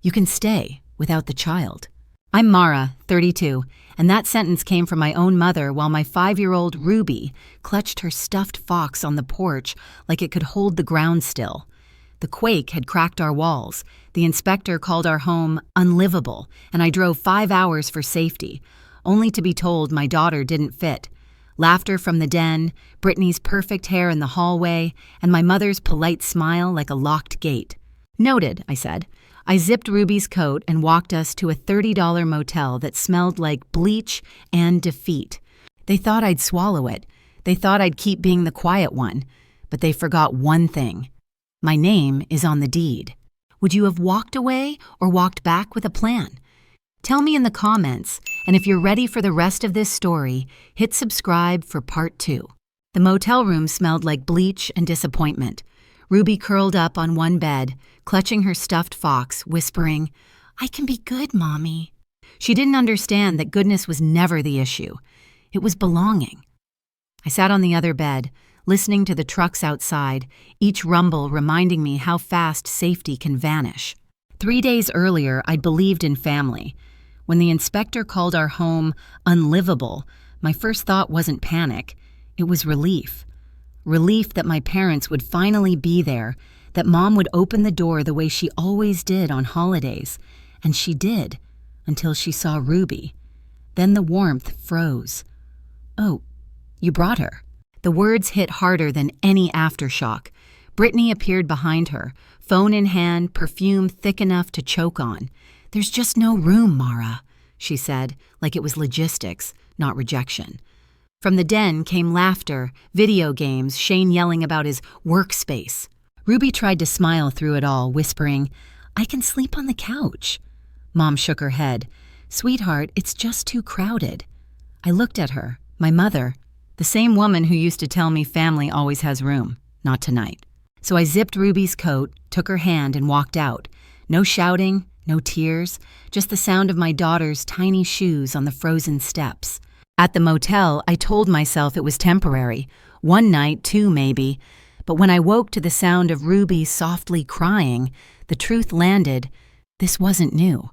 You can stay without the child. I'm Mara, 32, and that sentence came from my own mother while my 5-year-old Ruby clutched her stuffed fox on the porch like it could hold the ground still. The quake had cracked our walls. The inspector called our home unlivable, and I drove 5 hours for safety, only to be told my daughter didn't fit. Laughter from the den, Brittany's perfect hair in the hallway, and my mother's polite smile like a locked gate. Noted, I said. I zipped Ruby's coat and walked us to a $30 motel that smelled like bleach and defeat. They thought I'd swallow it. They thought I'd keep being the quiet one. But they forgot one thing. My name is on the deed. Would you have walked away or walked back with a plan? Tell me in the comments, and if you're ready for the rest of this story, hit subscribe for part 2. The motel room smelled like bleach and disappointment. Ruby curled up on one bed, clutching her stuffed fox, whispering, "I can be good, Mommy." She didn't understand that goodness was never the issue. It was belonging. I sat on the other bed, listening to the trucks outside, each rumble reminding me how fast safety can vanish. 3 days earlier, I'd believed in family. When the inspector called our home unlivable, my first thought wasn't panic. It was relief. Relief that my parents would finally be there, that Mom would open the door the way she always did on holidays. And she did, until she saw Ruby. Then the warmth froze. "Oh, you brought her." The words hit harder than any aftershock. Brittany appeared behind her, phone in hand, perfume thick enough to choke on. "There's just no room, Mara," she said, like it was logistics, not rejection. From the den came laughter, video games, Shane yelling about his workspace. Ruby tried to smile through it all, whispering, "I can sleep on the couch." Mom shook her head. "Sweetheart, it's just too crowded." I looked at her, my mother, the same woman who used to tell me family always has room. Not tonight. So I zipped Ruby's coat, took her hand, and walked out. No shouting, no tears, just the sound of my daughter's tiny shoes on the frozen steps. At the motel, I told myself it was temporary. 1 night, 2 maybe. But when I woke to the sound of Ruby softly crying, the truth landed. This wasn't new.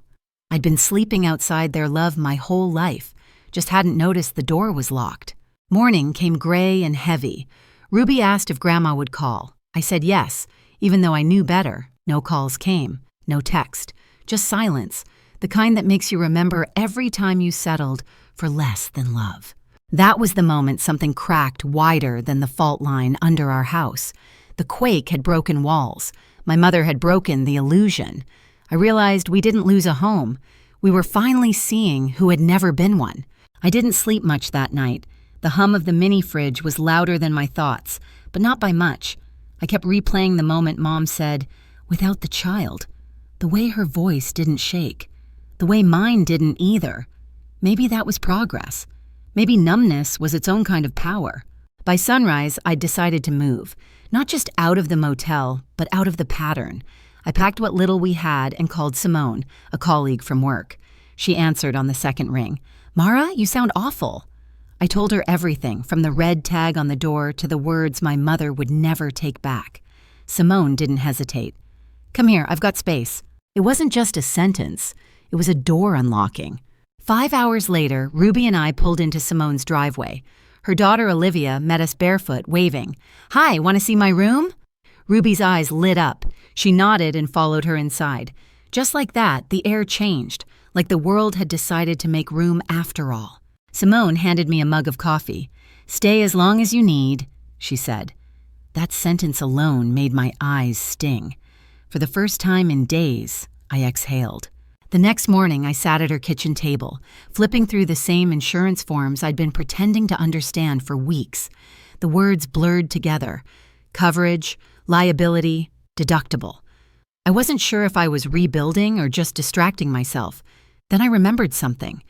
I'd been sleeping outside their love my whole life, just hadn't noticed the door was locked. Morning came gray and heavy. Ruby asked if Grandma would call. I said yes, even though I knew better. No calls came, no text, just silence, the kind that makes you remember every time you settled for less than love. That was the moment something cracked wider than the fault line under our house. The quake had broken walls. My mother had broken the illusion. I realized we didn't lose a home. We were finally seeing who had never been one. I didn't sleep much that night. The hum of the mini fridge was louder than my thoughts, but not by much. I kept replaying the moment Mom said, "Without the child." The way her voice didn't shake. The way mine didn't either. Maybe that was progress. Maybe numbness was its own kind of power. By sunrise, I'd decided to move. Not just out of the motel, but out of the pattern. I packed what little we had and called Simone, a colleague from work. She answered on the second ring. "Mara, you sound awful." I told her everything, from the red tag on the door to the words my mother would never take back. Simone didn't hesitate. "Come here, I've got space." It wasn't just a sentence. It was a door unlocking. 5 hours later, Ruby and I pulled into Simone's driveway. Her daughter Olivia met us barefoot, waving. "Hi, want to see my room?" Ruby's eyes lit up. She nodded and followed her inside. Just like that, the air changed, like the world had decided to make room after all. Simone handed me a mug of coffee. "Stay as long as you need," she said. That sentence alone made my eyes sting. For the first time in days, I exhaled. The next morning, I sat at her kitchen table, flipping through the same insurance forms I'd been pretending to understand for weeks. The words blurred together. Coverage, liability, deductible. I wasn't sure if I was rebuilding or just distracting myself. Then I remembered something.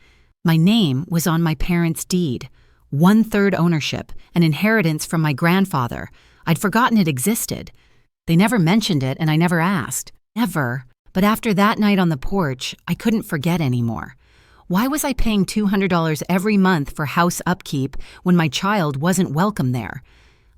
My name was on my parents' deed. 1/3 ownership, an inheritance from my grandfather. I'd forgotten it existed. They never mentioned it, and I never asked. Never. But after that night on the porch, I couldn't forget anymore. Why was I paying $200 every month for house upkeep when my child wasn't welcome there?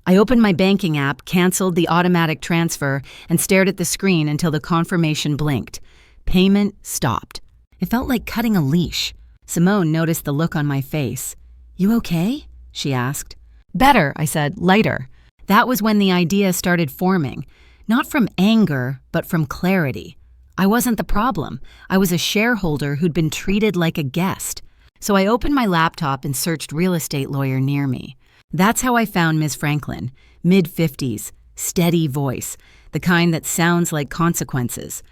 I opened my banking app, canceled the automatic transfer, and stared at the screen until the confirmation blinked. Payment stopped. It felt like cutting a leash. Simone noticed the look on my face. "You okay?" she asked. "Better," I said, "lighter." That was when the idea started forming. Not from anger, but from clarity. I wasn't the problem. I was a shareholder who'd been treated like a guest. So I opened my laptop and searched real estate lawyer near me. That's how I found Ms. Franklin, mid-50s, steady voice, the kind that sounds like consequences.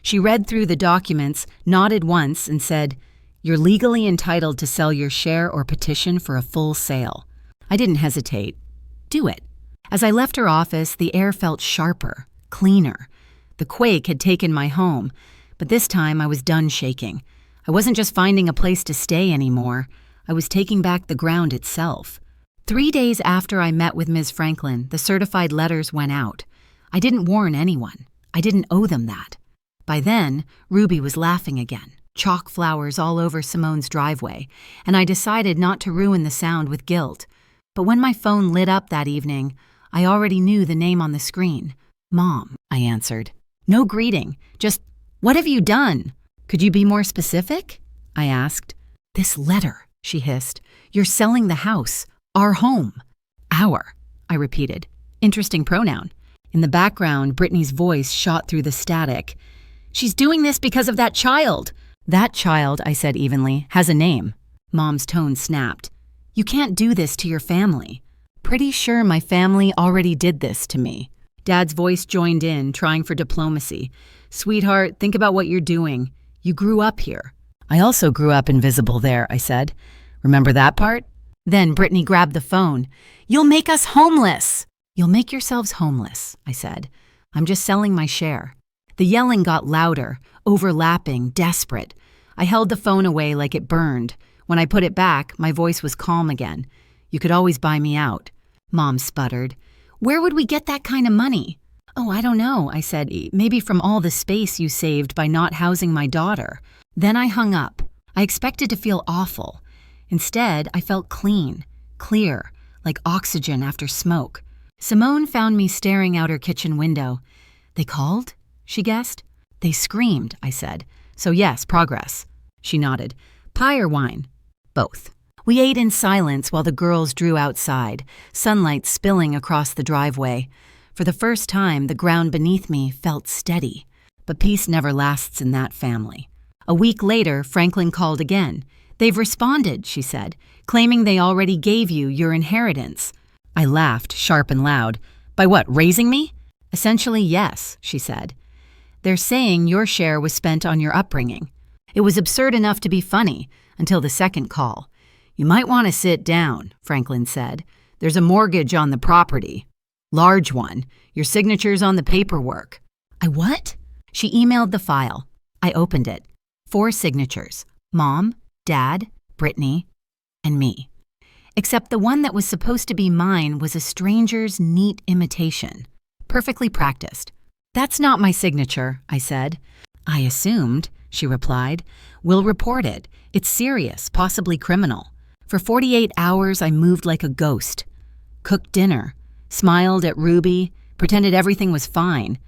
She read through the documents, nodded once, and said, "You're legally entitled to sell your share or petition for a full sale." I didn't hesitate. Do it. As I left her office, the air felt sharper, cleaner. The quake had taken my home, but this time I was done shaking. I wasn't just finding a place to stay anymore. I was taking back the ground itself. 3 days after I met with Ms. Franklin, the certified letters went out. I didn't warn anyone. I didn't owe them that. By then, Ruby was laughing again, chalk flowers all over Simone's driveway, and I decided not to ruin the sound with guilt. But when my phone lit up that evening, I already knew the name on the screen. "Mom," I answered. No greeting, just, "What have you done?" "Could you be more specific?" I asked. "This letter," she hissed. "You're selling the house. Our home." "Our," I repeated. Interesting pronoun. In the background, Brittany's voice shot through the static. "She's doing this because of that child." "That child," I said evenly, "has a name." Mom's tone snapped. "You can't do this to your family." "Pretty sure my family already did this to me." Dad's voice joined in, trying for diplomacy. "Sweetheart, think about what you're doing. You grew up here." "I also grew up invisible there," I said. "Remember that part?" Then Brittany grabbed the phone. "You'll make us homeless!" "You'll make yourselves homeless," I said. "I'm just selling my share." The yelling got louder, overlapping, desperate. I held the phone away like it burned. When I put it back, my voice was calm again. "You could always buy me out." Mom sputtered. "Where would we get that kind of money?" "Oh, I don't know," I said. "Maybe from all the space you saved by not housing my daughter." Then I hung up. I expected to feel awful. Instead, I felt clean, clear, like oxygen after smoke. Simone found me staring out her kitchen window. "They called?" she guessed. "They screamed," I said. "So yes, progress." She nodded. "Pie or wine?" "Both." We ate in silence while the girls drew outside, sunlight spilling across the driveway. For the first time, the ground beneath me felt steady. But peace never lasts in that family. A week later, Franklin called again. "They've responded," she said, "claiming they already gave you your inheritance." I laughed, sharp and loud. "By what, raising me?" "Essentially, yes," she said. "They're saying your share was spent on your upbringing." It was absurd enough to be funny, until the second call. "You might want to sit down," Franklin said. "There's a mortgage on the property. Large one. Your signature's on the paperwork." "I what?" She emailed the file. I opened it. 4 signatures. Mom, Dad, Brittany, and me. Except the one that was supposed to be mine was a stranger's neat imitation. Perfectly practiced. "That's not my signature," I said. "I assumed," she replied. "We'll report it. It's serious, possibly criminal." For 48 hours, I moved like a ghost. Cooked dinner, smiled at Ruby, pretended everything was fine.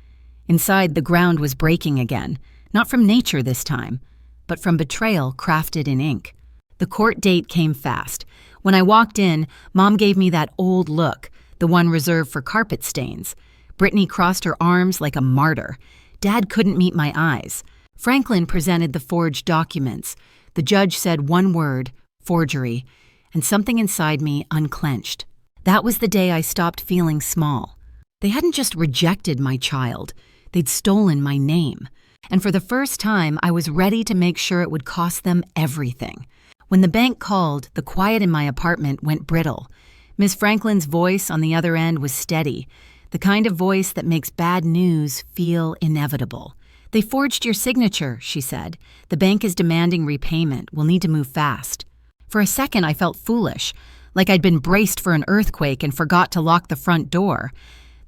Inside, the ground was breaking again, not from nature this time, but from betrayal crafted in ink. The court date came fast. When I walked in, Mom gave me that old look, the one reserved for carpet stains. Brittany crossed her arms like a martyr. Dad couldn't meet my eyes. Franklin presented the forged documents. The judge said one word, forgery, and something inside me unclenched. That was the day I stopped feeling small. They hadn't just rejected my child, they'd stolen my name. And for the first time, I was ready to make sure it would cost them everything. When the bank called, the quiet in my apartment went brittle. Miss Franklin's voice on the other end was steady, the kind of voice that makes bad news feel inevitable. "They forged your signature," she said. "The bank is demanding repayment. We'll need to move fast." For a second, I felt foolish, like I'd been braced for an earthquake and forgot to lock the front door.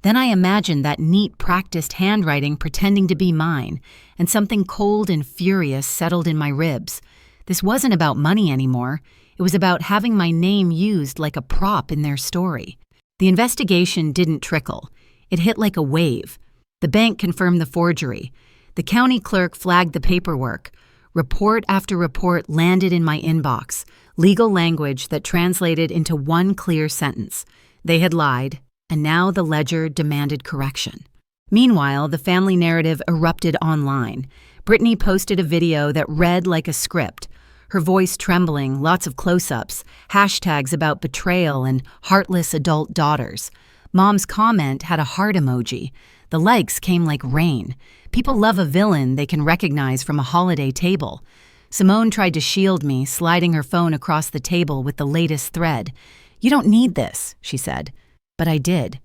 Then I imagined that neat, practiced handwriting pretending to be mine, and something cold and furious settled in my ribs. This wasn't about money anymore. It was about having my name used like a prop in their story. The investigation didn't trickle. It hit like a wave. The bank confirmed the forgery. The county clerk flagged the paperwork. Report after report landed in my inbox, legal language that translated into one clear sentence. They had lied, and now the ledger demanded correction. Meanwhile, the family narrative erupted online. Brittany posted a video that read like a script, her voice trembling, lots of close-ups, hashtags about betrayal and heartless adult daughters. Mom's comment had a heart emoji. The likes came like rain. People love a villain they can recognize from a holiday table. Simone tried to shield me, sliding her phone across the table with the latest thread. "You don't need this," she said. But I did.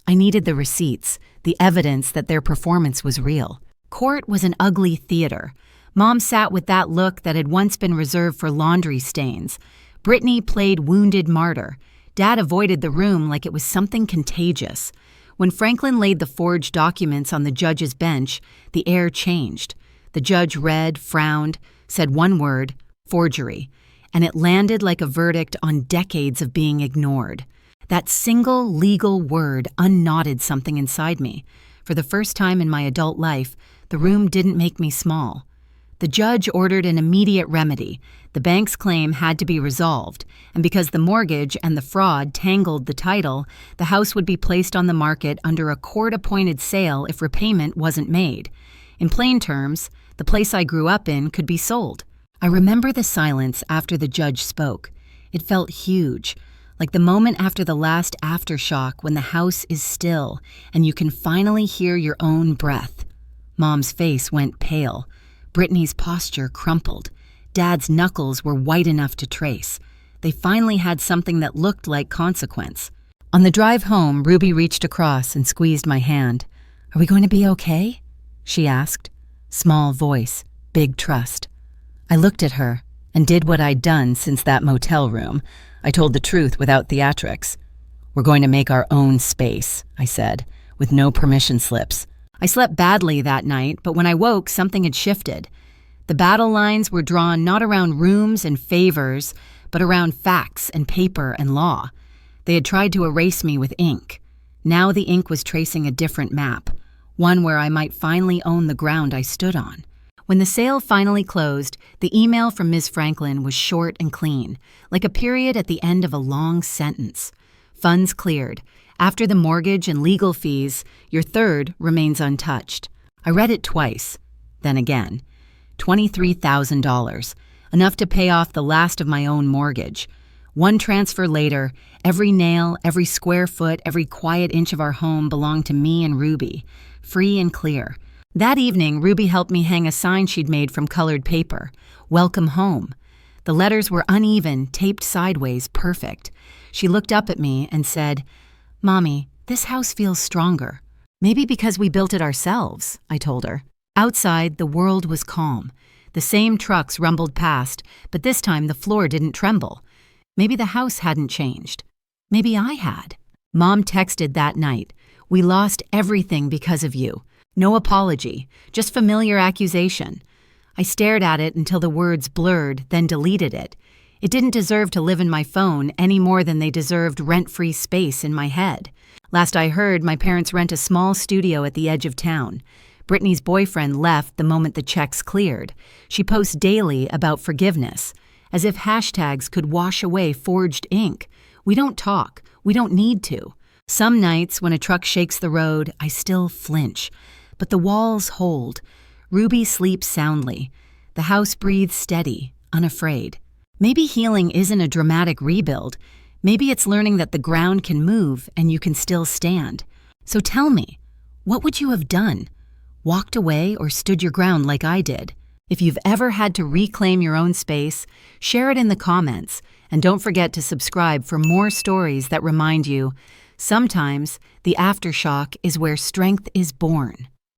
I needed the receipts, the evidence that their performance was real. Court was an ugly theater. Mom sat with that look that had once been reserved for laundry stains. Brittany played wounded martyr. Dad avoided the room like it was something contagious. When Franklin laid the forged documents on the judge's bench, the air changed. The judge read, frowned, said one word, forgery, and it landed like a verdict on decades of being ignored. That single legal word unknotted something inside me. For the first time in my adult life, the room didn't make me small. The judge ordered an immediate remedy. The bank's claim had to be resolved, and because the mortgage and the fraud tangled the title, the house would be placed on the market under a court-appointed sale if repayment wasn't made. In plain terms, the place I grew up in could be sold. I remember the silence after the judge spoke. It felt huge, like the moment after the last aftershock when the house is still and you can finally hear your own breath. Mom's face went pale. Brittany's posture crumpled. Dad's knuckles were white enough to trace. They finally had something that looked like consequence. On the drive home, Ruby reached across and squeezed my hand. "Are we going to be okay?" she asked. Small voice, big trust. I looked at her and did what I'd done since that motel room. I told the truth without theatrics. "We're going to make our own space," I said, with no permission slips. I slept badly that night, but when I woke, something had shifted. The battle lines were drawn not around rooms and favors, but around facts and paper and law. They had tried to erase me with ink. Now the ink was tracing a different map, one where I might finally own the ground I stood on. When the sale finally closed, the email from Ms. Franklin was short and clean, like a period at the end of a long sentence. Funds cleared. After the mortgage and legal fees, your third remains untouched. I read it twice, then again. $23,000, enough to pay off the last of my own mortgage. One transfer later, every nail, every square foot, every quiet inch of our home belonged to me and Ruby, free and clear. That evening, Ruby helped me hang a sign she'd made from colored paper. "Welcome home." The letters were uneven, taped sideways, perfect. She looked up at me and said, "Mommy, this house feels stronger." "Maybe because we built it ourselves," I told her. Outside, the world was calm. The same trucks rumbled past, but this time the floor didn't tremble. Maybe the house hadn't changed. Maybe I had. Mom texted that night, "We lost everything because of you. No apology, just familiar accusation." I stared at it until the words blurred, then deleted it. It didn't deserve to live in my phone any more than they deserved rent-free space in my head. Last I heard, my parents rent a small studio at the edge of town. Brittany's boyfriend left the moment the checks cleared. She posts daily about forgiveness, as if hashtags could wash away forged ink. We don't talk. We don't need to. Some nights, when a truck shakes the road, I still flinch. But the walls hold. Ruby sleeps soundly. The house breathes steady, unafraid. Maybe healing isn't a dramatic rebuild. Maybe it's learning that the ground can move and you can still stand. So tell me, what would you have done? Walked away or stood your ground like I did? If you've ever had to reclaim your own space, share it in the comments. And don't forget to subscribe for more stories that remind you, sometimes the aftershock is where strength is born.